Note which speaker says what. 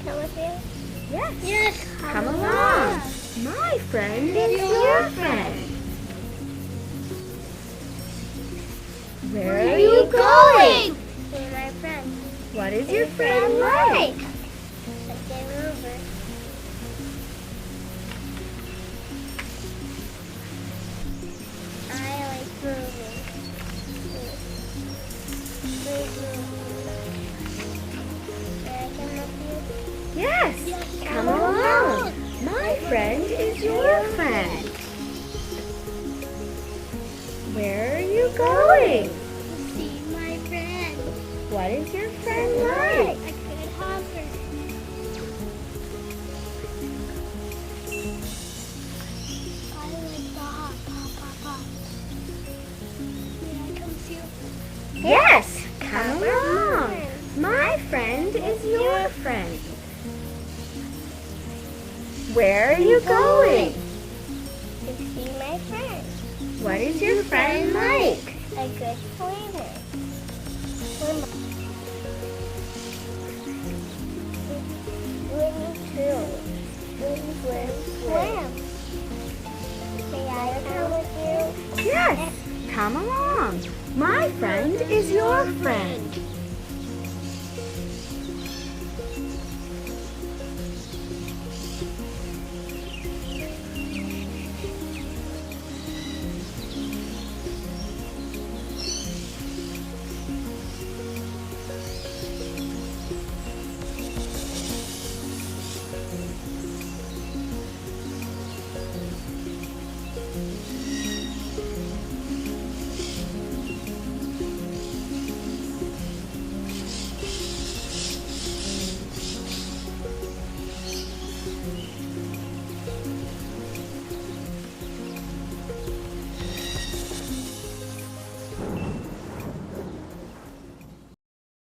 Speaker 1: come with you?
Speaker 2: Yes.
Speaker 1: Yes,
Speaker 2: Come along. My friend is your friend. Where are you going?
Speaker 1: See my friend.
Speaker 2: What is your friend like?
Speaker 1: A game over. I like moving. Can I come with you?
Speaker 2: Yes. Come along. My friend is your friend. Where are you going?
Speaker 1: See my friend.
Speaker 2: What is your friend like?
Speaker 1: A good hopper. I like the hop, hop, hop, hop. May I come with you?
Speaker 2: Yes. Come along. My friend is your friend. Where are you going?
Speaker 1: To see my friend.
Speaker 2: What is your friend like?
Speaker 1: A good swimmer. Swim too. Swim. May I come with you?
Speaker 2: Yes. Come along. My friend is your friend.